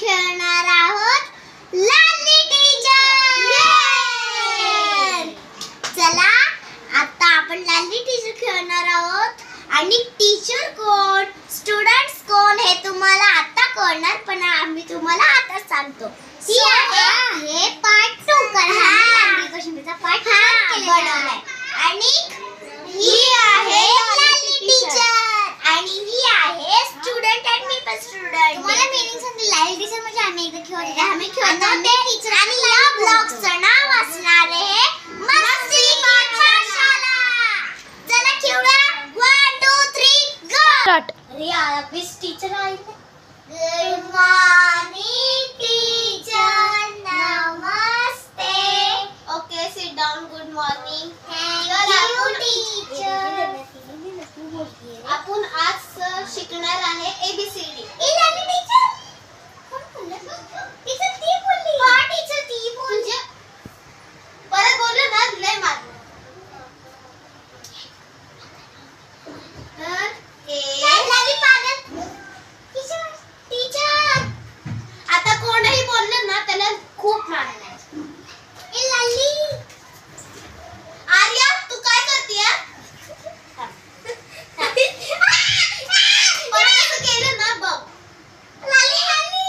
खेळणार आहोत लाली टीचर। चला आता आपण लाली टीचर खेळणार आहोत आणि टीचर कोण स्टुडंट्स कोण हे तुम्हाला आता कळणार, पण आम्ही तुम्हाला आता सांगतो। ही आहे हे पार्ट 2 लाली कश्मीरचा पार्ट बनवलाय आणि ही आहे लाली टीचर आणि ही आहे स्टुडंट आणि मी पण स्टुडंट। तुम्हाला मीनिंग सांगते लाली टीचर म्हणजे आम्ही एकदा खेळतो, आम्ही खेळतो ते टीचर आणि या ब्लॉगचं नाव असणार आहे मस्ती पाठशाला। चला खेळूया 1 2 3 गो स्टार्ट। अरे यार बीस टीचर आले। Good morning teacher, Namaste. Okay sit down, good morning. Thank you teacher. आपण आज शिकणार आहे ABCD। लाली टीचर कोण बोललं? टीचर ती बोलली। हां टीचर ती बोलली। परत बोललं ना लय मार। तर लाली पागल टीचर टीचर आता कोणही बोललं ना त्याला खूप मारणार। लाली आर्या तू काय करतेय? केलं ना बघ। लाली लाली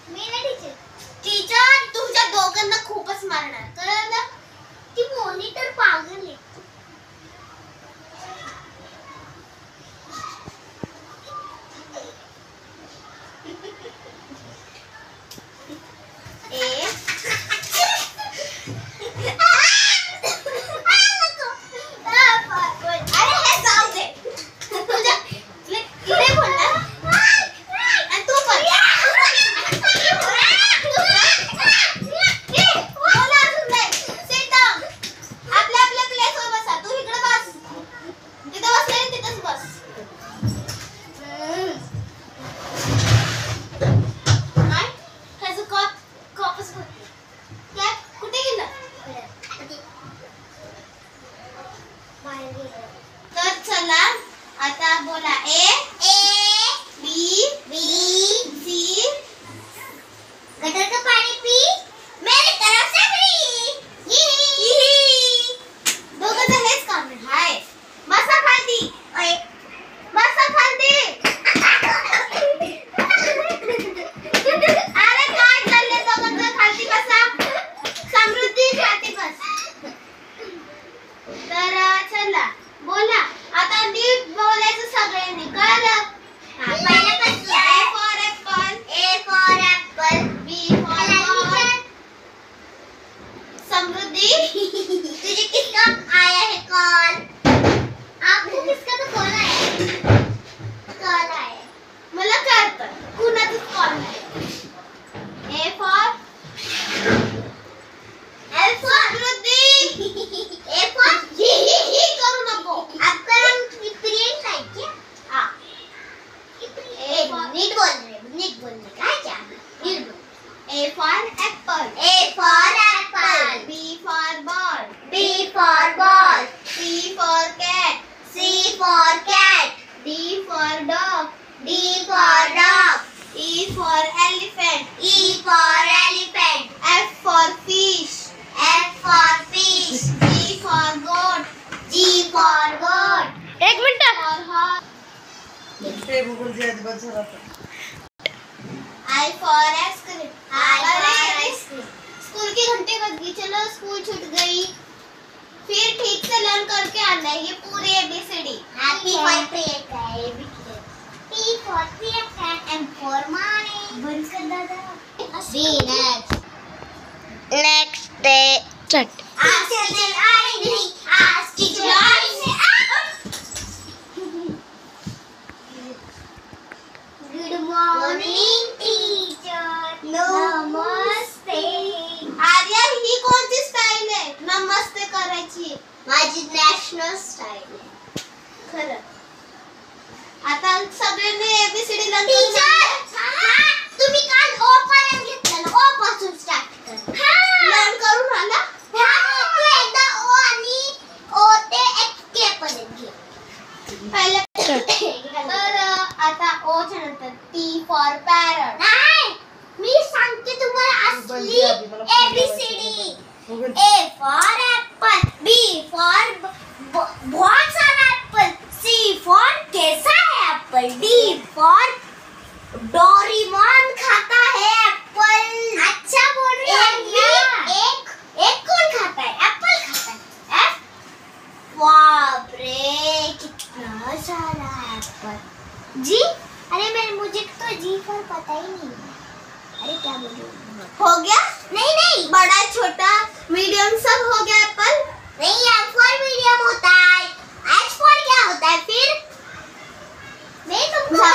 मी ना टीचर टीचर तुमच्या दोघांना खूपच मारणार, कळलं? ती मॉनिटर पागल आहे। तर चला आता बोला A B C गटर का पानी पी मेरी तरफ से फ्री। दोघं जण हेच काम आहे। हाय बसा खाली, बसा खाली। अरे काय चाललंय दोघं जण खाली बसा। समृद्धी खाली बस। तर चला बोला आता नीट बोलायचं सगळ्यांनी, कळलं? पहिल्यापासून A for apple, B for ball। समृद्धी तुझे किसका आया है कॉल? आपको किसका तो कॉल आया? कॉल आया मला कळतं कुणाचाच कॉल नाही। A for Samruddhi A for ही करू नको। आपका नाम प्रियंका है क्या? हाँ नीट बोलने का क्या? नीट बोल। A for apple, B for ball, C for cat, D for dog, E for elephant, F for fish, G for goat, एक minute I for ice cream, school की घंटे बज गई, चलो स्कूल छूट गई। फिर ठीक से लर्न करके आना है ये पूरी ABCD। P for Priyanka, P for Priyanka, M for Mani। बंद कर दादा। B next day चट। आज टीचर आई नहीं, आज टीचर आई नहीं। गुड मॉर्निंग टीचर, नमस्ते। आर्या ही कोणती स्टाईल आहे नमस्ते करायची? माझी नॅशनल स्टाईल आहे खरं। आता सगळ्यांनी ABCD लर्न टीचर तुम्ही काल O पर्यंत घेतलं ना, O पासून स्टार्ट कर। लर्न करून आला? तू एकदा O आणि O ते K पर्यंत घे। पहिले तर आता ओच्या नंतर P for parrot. नाही, मी सांगते तुम्हाला असली ABCD. A for apple, B for बहुत सारा apple, C for कैसा है apple, D for डोरेमोन खाता है एप्पल. अच्छा बोल रही है. एक कौन खाता है? एप्पल खाता है. F. बाप रे कितना सारा एप्पल. जी अरे मुझे तो जी पर पता ही नहीं है. अरे क्या बोल रही हो गया? नहीं बड़ा छोटा मीडियम सब हो गया एप्पल. नहीं F for मीडियम होता है. H for क्या होता है फिर? मैं तुमको बता.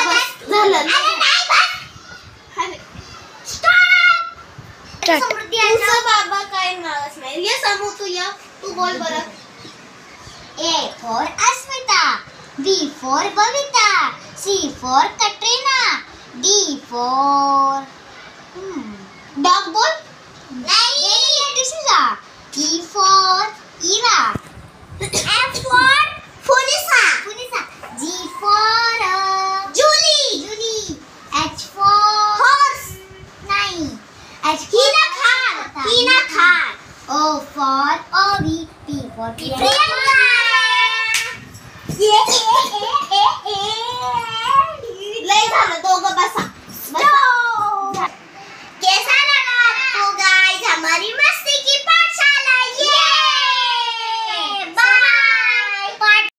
अरे नहीं बस. स्टॉप. समृद्धी तुझं बाबा काय नाराज नाही. ये समू तू बोल बरं. A for Asmita, B for Babita, C for Katrina, D for dog बोल. नहीं दिशा. E for Ira, F for फुनिसा, G for Jully, H for horse. नहीं हीना खान. O for ओवी, P for प्रियंका. लय झालं